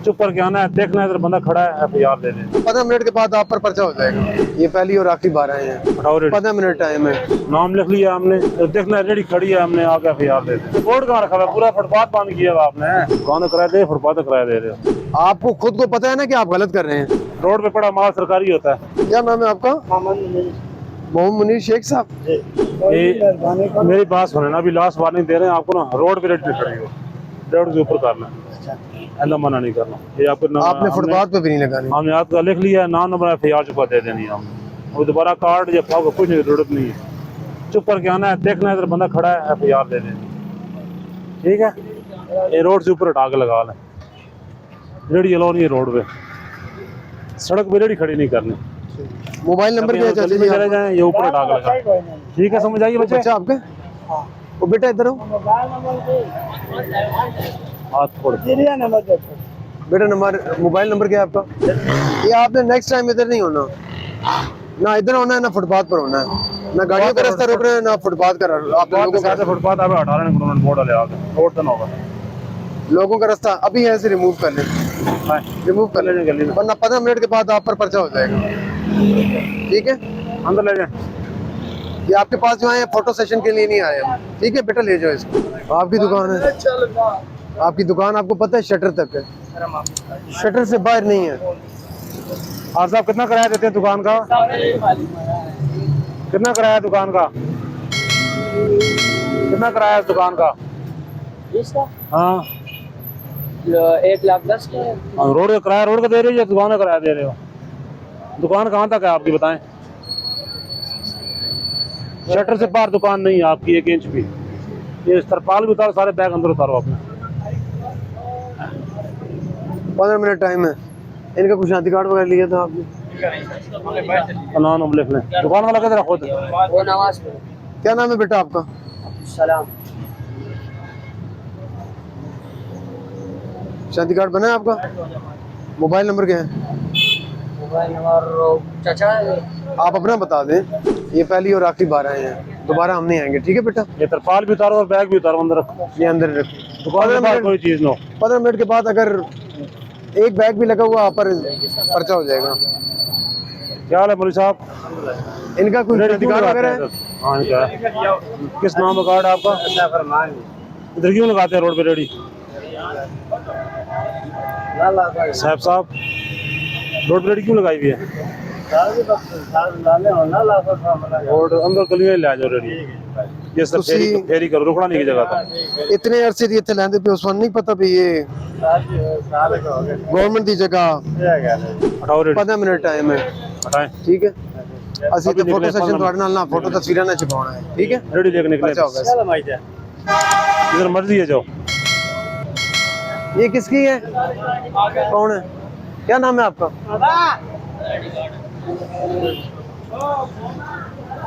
चुप करके आना है, देखना है इधर बंदा खड़ा है, एफआईआर दे दें। 15 मिनट के बाद आप पर पर्चा हो जाएगा। ये पहली और आखिरी बार आए हैं। 15 मिनट टाइम है। नाम लिख लिया हमने, तो देखना है रेडी खड़ी है, हमने आके एफआईआर दे दें। बोर्ड कहाँ रखा है? पूरा फुटपाथ बंद किया हुआ आपने। दुकान किराया दे, फुटपाथ किराया दे रहे हो। आपको खुद को पता है ना कि आप गलत कर रहे हैं। रोड पे पड़ा माल सरकारी होता है। क्या नाम है आपका? मोहम्मद मुनीर शेख साहब। ये मेरी बात सुने ना, अभी लास्ट वार्निंग दे रहे हैं आपको ना, रोड पे रेडी खड़ी हो, रोड के ऊपर करना, ऐसा मना नहीं करना। ये आपको आपने फुटपाथ पे भी नहीं लगानी। हमने याद का लिख लिया, नाम नंबर एफआईआर चुका दे देनी है हमने। और दोबारा कार्ड या फाव कुछ नहीं, जरूरत नहीं है। चुप करके आना है, देखना है इधर बंदा खड़ा है, एफआईआर दे देनी। ठीक है, ये रोड से ऊपर उठा के लगा लें। रेडी अलाउ नहीं है रोड पे, सड़क पे रेडी खड़ी नहीं करनी। मोबाइल नंबर क्या है चाचा जी? चले जाएं, ये ऊपर उठा के लगा। ठीक है, समझ आइए बच्चे। बच्चा आपके? वो बेटा इधर हो। हाथ छोड़। बेटा नंबर, मोबाइल नंबर क्या है आपका? ये आपने नेक्स्ट टाइम इधर नहीं होना, ना इधर होना है ना फुटपाथ पर होना है, ना गाड़ियों का रास्ता रोक रहे हैं ना फुटपाथ का। आप लोगों का फुटपाथ आप 18 किलोमीटर बोर्ड ले आके रोड तो ना होगा। लोगों का रास्ता अभी यहाँ से रिमूव कर लें, रिमूव कर लें, वरना 15 मिनट के बाद आप पर पर्चा हो जाएगा। ठीक है, अंदर ले जाए। ये आपके पास जो है फोटो सेशन के लिए नहीं आए हम। ठीक है बेटा, ले जाओ इसको। आपकी दुकान है, आपकी दुकान आपको पता है शटर तक है, शटर से बाहर नहीं है। और साहब कितना किराया देते हैं दुकान का? कितना किराया दुकान का? कितना किराया दुकान का? हाँ, 1,10,000 का। रोड का किराया रोड का दे रहे हो या दुकान का किराया दे रहे हो? दुकान कहाँ तक है आपकी बताएं? शटर से बाहर दुकान नहीं है आपकी 1 इंच भी। ये तरपाल भी उतारो, सारे बैग अंदर उतारो अपने। 15 मिनट टाइम है। इनका कुछ शादी कार्ड वगैरह लिया था आपने? नाम लिख लें। दुकान वाला किधर है खुद? वो नवाज पे। क्या नाम है बेटा आपका? सलाम। शादी कार्ड बना है आपका? मोबाइल नंबर क्या है? मोबाइल नंबर चाचा आप अपना बता दें। ये पहली और आखिरी बार आए हैं, दोबारा हम नहीं आएंगे। ठीक है बेटा, ये तरपाल भी उतारो और बैग भी उतारो, अंदर रखो। ये अंदर रखो। दुकान के बाहर कोई चीज ना हो। 15 मिनट के बाद अगर एक बैग भी लगा हुआ आप पर पर्चा हो जाएगा। क्या हाल है मौलवी साहब? इनका कोई शादी कार्ड वगैरह है? हाँ, इनका है। किस नाम का कार्ड है आपका? इधर क्यों लगाते हैं रोड पे रेडी? साहब साहब, रोड पे रेडी क्यों लगाई हुई है? और अंदर गलियां ले आ जाओ रेडी। ये सब फेरी करो, रुकना नहीं की जगह था। इतने अरसे दी इतने लैंदे पे उस वक्त नहीं पता भी ये गवर्नमेंट की जगह। हटाओ रेडी। 15 मिनट टाइम है। हटाएं। ठीक है, असि तो फोटो सेशन थोड़े नाल ना फोटो तस्वीरें ना छपाना है। ठीक है, रेडी लेके निकले। पर्चा होगा। इधर मर्जी है जाओ। ये किसकी है? कौन है? क्या नाम है आपका?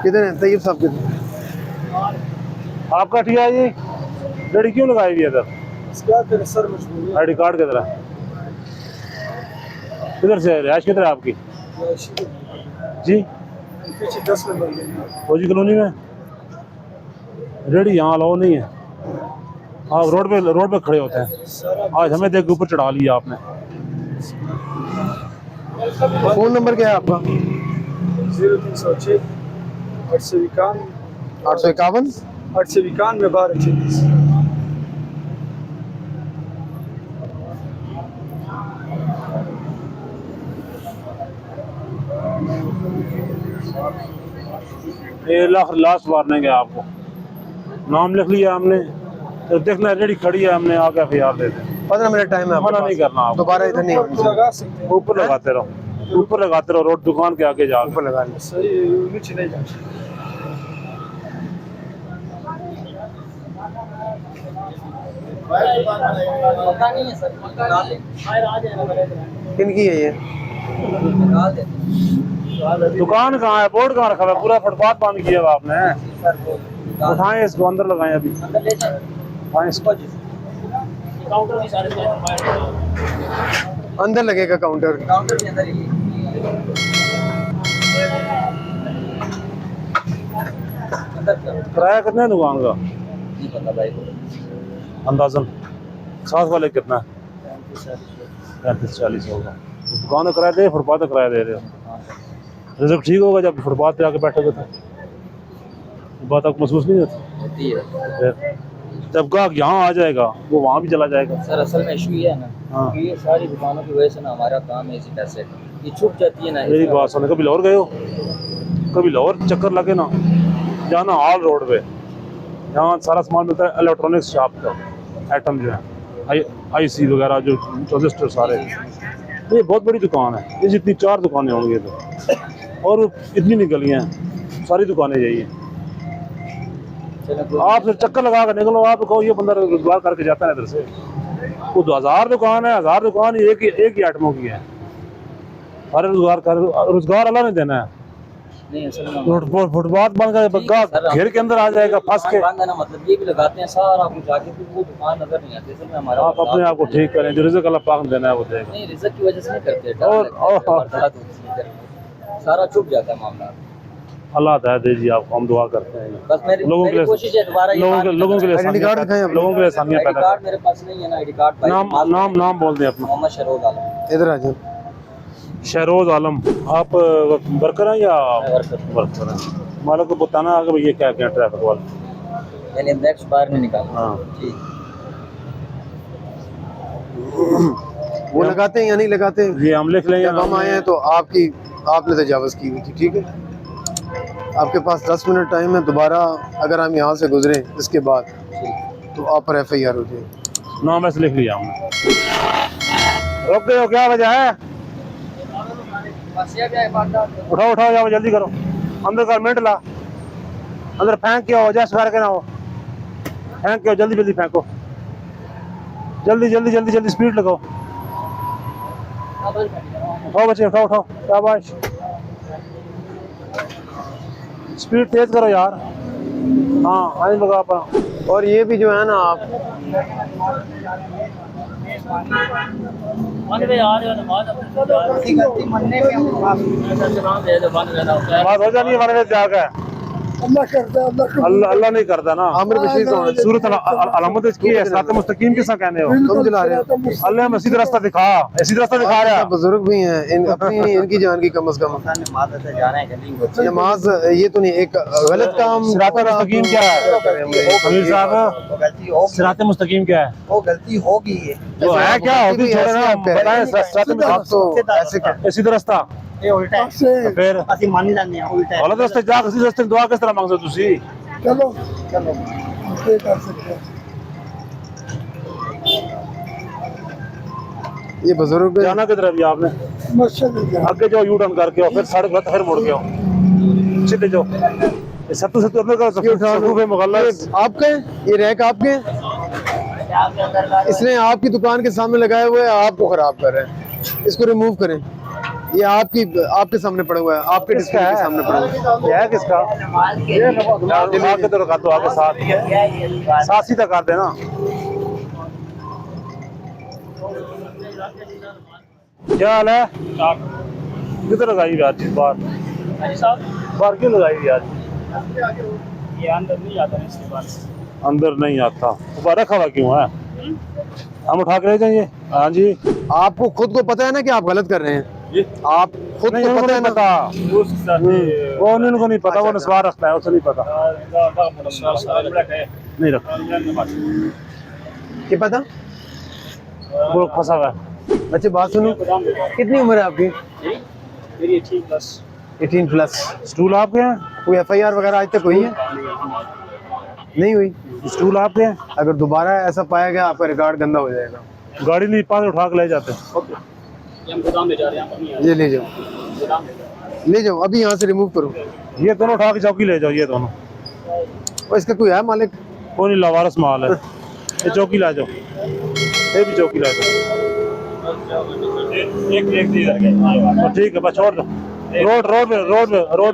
किधर है तैयब साहब? किधर आपका ठीक है जी? रेडी क्यों लगाई हुई है इधर? आईडी कार्ड किधर है? किधर से रिहाइश किधर है आपकी जी? 10 नंबर फौजी कॉलोनी में। रेडी यहाँ अलाउ नहीं है। आप रोड पे खड़े होते हैं। आज हमें देख के ऊपर चढ़ा लिया आपने। फोन नंबर क्या है आपका? 0306 851 851 891 1236। ये लास्ट वार्निंग है आपको। नाम लिख लिया हमने, तो देखना रेडी खड़ी है, हमने आके एफआईआर दे दें। 15 मिनट टाइम है। मना नहीं करना आप। दोबारा इधर नहीं होनी चाहिए। लगा सकते हैं, ऊपर लगाते रहो, ऊपर लगाते रहो, रोड दुकान के आगे जाओ। ऊपर लगा लें। सही नीचे नहीं जाना। पता नहीं है सर। किनकी है ये? दुकान कहाँ है? बोर्ड कहाँ रखा है? पूरा फुटपाथ बंद किया हुआ आपने। उठाएं इसको, अंदर लगाएं अभी। हाँ, इसको अंदर लगेगा काउंटर। काउंटर के अंदर ही। किराया कितना है दुकान का? नहीं पता भाई। अंदाजन साथ वाले कितना है? 35-40 होगा। दुकान का किराया दे, फुटपाथ का किराया दे रहे हो। रिजल्ट ठीक होगा जब फुटपाथ पे आके बैठोगे तो बात आपको महसूस नहीं होती। होती है फिर जब गाहक यहाँ आ जाएगा वो वहाँ भी चला जाएगा। सर। असल में इशू ये है ना हाँ। कि ये सारी दुकानों की वजह से ना हमारा काम है इसी पैसे ये छुप जाती है ना। मेरी बात सुनो, कभी लाहौर गए हो? कभी लाहौर चक्कर लगे ना, जाना हॉल रोड पे, यहाँ सारा सामान मिलता है इलेक्ट्रॉनिक्स शॉप का, आइटम जो है IC वगैरह जो ट्रांजिस्टर सारे, ये बहुत बड़ी दुकान है। ये जितनी 4 दुकानें होंगी तो, और इतनी निकली हैं, सारी दुकानें यही हैं। आप फिर चक्कर लगा कर निकलो, आप कहो ये बंदा रोजगार करके जाता है इधर से। वो 1000 दुकान है, 1000 दुकान एक ही आइटमों की है। सारे रोजगार अल्लाह ने देना है। नहीं असल में फुटपाथ बन गए, घेर के अंदर आ जाएगा फंस के। बांध देना मतलब ये भी लगाते हैं सारा कुछ आके फिर वो दुकान नजर नहीं आती। असल में हमारा आप अपने आप को ठीक करें, जो रिज़्क़ अल्लाह पाक ने देना है वो देगा। नहीं रिजल्ट की वजह से नहीं करते और सारा छुप जाता है मामला। अल्लाह ताला दे जी आपको, हम दुआ करते हैं बस मेरी लोगों के लिए, कोशिश है दोबारा लोगों के लिए आइडेंटी कार्ड दिखाएं अपना। लोगों के लिए आसानियां आईडी पैदा कार्ड मेरे पास नहीं है ना। आईडी कार्ड करें। नाम बोल दें अपना। मोहम्मद शहरोज आलम। इधर आ जाओ। शहरोज आलम। आप वर्कर हैं या वर्कर हैं? मालिक को बताना आगे भैया क्या क्या ट्रैफिक वाले। मैंने नेक्स्ट बार नहीं निकाला। हाँ ठीक वो लगाते हैं या नहीं लगाते? ये हम लिख लें या जब हम आए हैं तो आपने तजावज़ की हुई थी, ठीक है। आपके पास 10 मिनट टाइम है। दोबारा अगर हम यहाँ से गुजरे इसके बाद तो आप पर FIR हो जाए। नाम ऐसे लिख लिया हमने। रुक गए हो, क्या वजह है? उठाओ जाओ, जल्दी करो। अंदर कर, मिनट ला, अंदर फेंक के आओ, जस्ट करके ना हो, फेंक के आओ, जल्दी फेंको, जल्दी स्पीड लगाओ। उठाओ बच्चे, उठाओ, शाबाश, स्पीड तेज करो यार। हाँ आइन लगा अपना। और ये भी जो है ना आप बात हो जानी है हमारे में जाकर। अल्लाह नहीं करता ना। आमिर बशीर तो सूरत अलामत इसकी है, सिरात मुस्तकीम किसा कहने हो? तुम चला रहे हो। अल्लाह में सीधा रास्ता दिखा रहा है। बुजुर्ग भी हैं, इनकी जान की कम से कम नमाज ये तो नहीं, एक गलत काम। सिरात मुस्तकीम क्या है अमीर साहब? सिरात मुस्तकीम क्या है? वो गलती होगी है। वो है क्या होती? छोड़ो ना, बताएं सिरात तो ऐसे क्या सीधा रास्ता ये उल्टा है। फिर ਅਸੀਂ ਮੰਨ ਲੈਂਦੇ ਹਾਂ उल्टा है। गलत रास्ते जा, सीधे रास्ते दुआ किस तरह मांगते हो तुसी? चलो ये कर सकते हैं। ये बुजुर्ग जाना किधर है अभी आपने? मस्जिद में जाओ। आगे जाओ, यू टर्न करके आओ, फिर सड़क गलत, फिर मुड़ के आओ, सीधे जाओ। ये सत्तू अंदर करो, सफूफे मुगल्लस आपके हैं? ये रैक आपके हैं? इसने आपकी दुकान के सामने लगाए हुए हैं, आपको खराब कर रहे हैं। इसको रिमूव करें। ये आपके सामने पड़ा हुआ है, आपके डिस्प्ले के सामने पड़ा हुआ है। ये है किसका? दिमाग के तो रखा दो आगे, साथ सीधा कर देना। क्या हाल है? किधर लगाई हुई आज इस बार? बार क्यों लगाई हुई आज? ये अंदर नहीं आता है इसके पास। अंदर नहीं आता, ऊपर रखा हुआ क्यों है? हम उठा के ले जाइए। हाँ जी, आपको खुद को पता है ना कि आप गलत कर रहे हैं। आप खुद नहीं को उनको पता है नहीं ना। पता, वो उनको नहीं पता, वो नस्वार रखता है, उसे नहीं पता। नहीं रखता, क्या पता? वो फंसा हुआ है। बच्चे बात सुनो, कितनी उम्र है आपकी? मेरी 18 प्लस। स्टूल आपके हैं? कोई FIR वगैरह आज तक हुई है? नहीं हुई। स्टूल आपके हैं? अगर दोबारा ऐसा पाया गया आपका रिकॉर्ड गंदा हो जाएगा। गाड़ी नहीं पास उठा के ले जाते हैं। हम गोदाम ले जा रहे हैं। ये ले जाओ अभी यहाँ से रिमूव करो। ये दोनों उठा के चौकी ले जाओ, ये दोनों। और इसका कोई है मालिक? कोई नहीं, लावारिस माल है। ये चौकी ला जाओ, ये भी चौकी ला जाओ। तो ठीक है, बस छोड़ दो।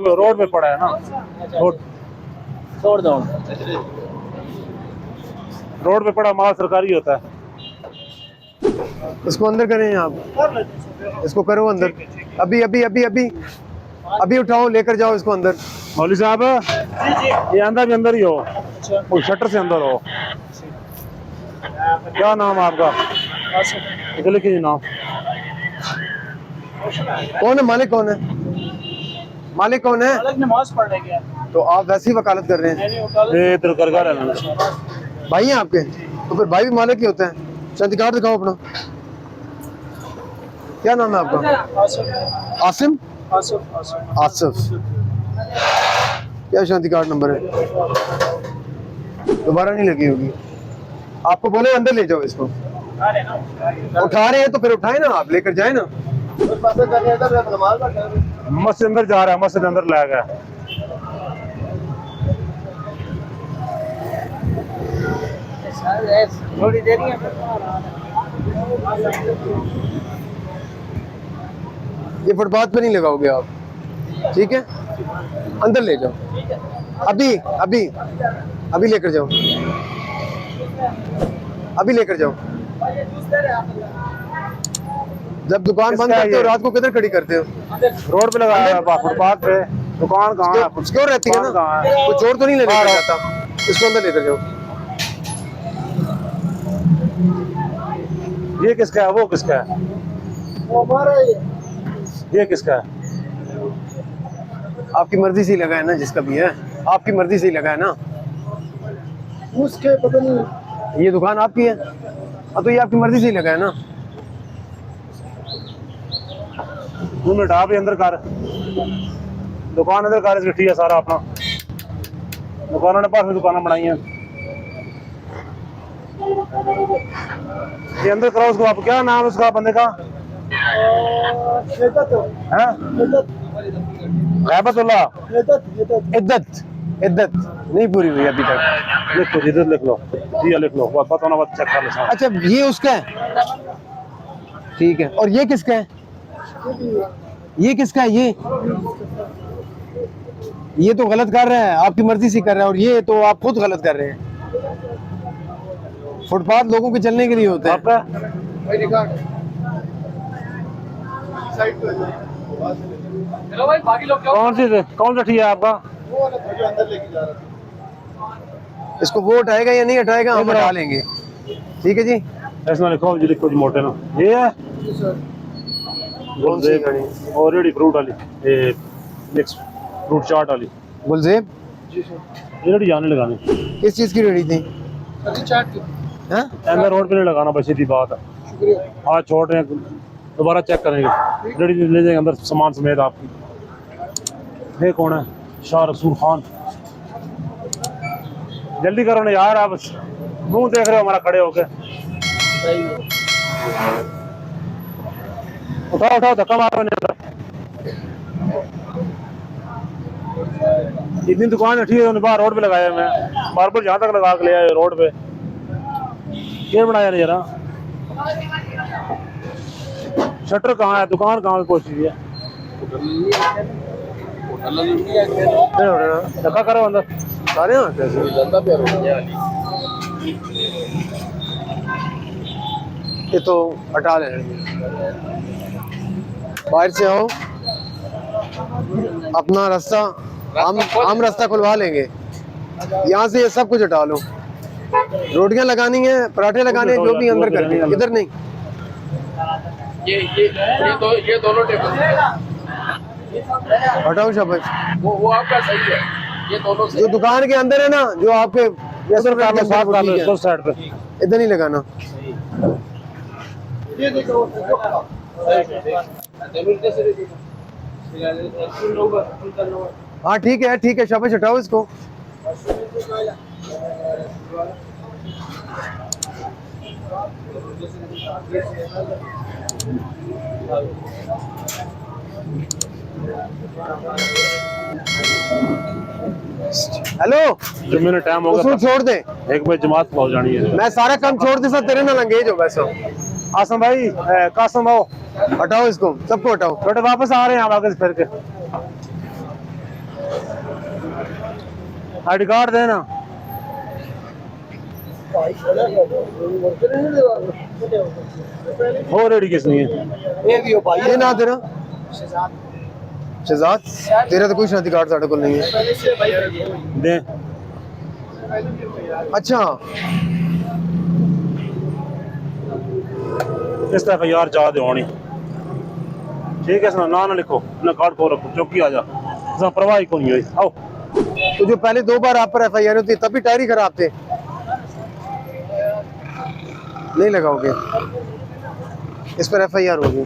रोड पे पड़ा है ना, छोड़ दो। रोड पे पड़ा माल सरकारी होता है। इसको अंदर करें आप, इसको करो अंदर। अभी उठाओ, लेकर जाओ इसको अंदर। मौलवी साहब, ये अंदर ही हो, वो शटर से अंदर हो। क्या नाम है आपका? लिखिए नाम। कौन है मालिक? कौन है मालिक? कौन है? नमाज पढ़ने गया। तो आप वैसे ही वकालत कर रहे हैं? ये इधर कर रहा है भाई हैं आपके? तो फिर भाई भी मालिक ही होते हैं। शांति कार्ड दिखाओ अपना। क्या नाम है आपका? आसिम? आसिफ। क्या शांति कार्ड नंबर है? दोबारा नहीं लगी होगी। आपको बोले अंदर ले जाओ इसको। उठा रहे हैं तो फिर उठाए ना, आप लेकर जाए ना। मस्जिद अंदर जा रहा है, मस्जिद अंदर ले गया। थोड़ी देर ही ये फुटपाथ पे नहीं लगाओगे आप, ठीक है? अंदर ले जाओ। अभी अभी अभी लेकर जाओ, अभी लेकर जाओ। जब दुकान बंद करते हो रात को किधर खड़ी करते हो? रोड पे लगाया है फुटपाथ पे। दुकान कहाँ है? क्यों रहती है ना? कहाँ है? कोई चोर तो नहीं लेकर जाता? इसको अंदर लेकर जाओ। ये किसका है? वो किसका है? ये किसका है? आपकी मर्जी से ही लगा है ना, जिसका भी है आपकी मर्जी से ही लगा है ना। उसके पता नहीं। ये दुकान आपकी है, अब तो ये आपकी मर्जी से ही लगा है ना। तू मिटा भी अंदर कर, दुकान अंदर कर, चिट्ठी है सारा अपना। दुकानों ने पास में दुकानें बनाई हैं। ये अंदर करो उसको। आप क्या नाम है उसका बंदे का? रहमतुल्लाह। इद्दत इद्दत नहीं पूरी हुई अभी तक। लिख लो, इधर लिख लो, जी लिख लो। बात होना, बात चेक कर लो। अच्छा ये उसका है, ठीक है। और ये किसका है? ये किसका है? ये तो गलत कर रहा है, आपकी मर्जी से कर रहा है। और ये तो आप खुद गलत कर रहे हैं। फुटपाथ लोगों के चलने के लिए होता है। आपका चलो भाई बाकी लोग कौन सी चिट्ठी है आपका? इसको वो उठाएगा या नहीं उठाएगा, हम उठा लेंगे, ठीक है जी। ऐसा लिखो जी, लिखो जी मोटे ना। ये है गुलजेब और रेडी फ्रूट वाली, ये मिक्स फ्रूट चाट वाली। गुलजेब ये रेडी जाने लगानी। किस चीज की रेडी थी? हाँ? अंदर रोड पे नहीं लगाना, बस सीधी बात है। आज छोड़ रहे हैं, दोबारा चेक करेंगे। रेडी ले जाएंगे अंदर सामान समेत आपकी। ये कौन है? शाह रसूल खान। जल्दी करो ना यार, आप मुंह देख रहे हो हमारा खड़े होके। उठाओ उठाओ, धक्का मारो नहीं अंदर। इतनी दुकान ठीक है, बाहर रोड पे लगाया मैं। मार्बल जहाँ तक लगा के ले आए रोड पे। ये बनाया नहीं जरा। शटर कहाँ है? दुकान कहाँ पे पहुंची है? धक्का करो अंदर सारे यहाँ कैसे? ये तो हटा ले, बाहर से आओ, अपना रास्ता हम रास्ता खुलवा लेंगे। यहाँ से ये सब कुछ हटा लो। रोटियां लगानी है, पराठे लगाने हैं, जो भी अंदर करनी है। इधर नहीं, ये दोनों टेबल हटाओ शाबाश। वो आपका सही है। ये दोनों जो दुकान के अंदर है ना, जो आपके उधर कर लो, साफ कर लो इसको साइड पे। इधर नहीं लगाना। हाँ ठीक है शाबाश, हटाओ इसको। हेलो, जो मैंने टाइम उसको होगा छोड़ दे। एक बजे जमात पहुंच जानी है। मैं सारा काम छोड़ दे, सब तेरे नाल एंगेज हो। वैसा आसम भाई, कासम आओ, हटाओ इसको, सबको हटाओ। बेटे वापस आ रहे हैं हम आगे से फिर के। आईडी कार्ड देना। हो रेडी किस नहीं है? ये ना तेरा शहजाद, तेरा तो कोई शादी कार्ड साढ़े को नहीं है। दे। अच्छा इस तरह यार जा दे होनी। ठीक है, ना ना लिखो ना, कार्ड को रखो, चौकी आ जा, इसमें परवाह ही कोई हुई। आओ। तो जो पहले 2 बार आप पर FIR होती तब भी टायर ही खराब थे, नहीं लगाओगे, इस पर FIR होगी।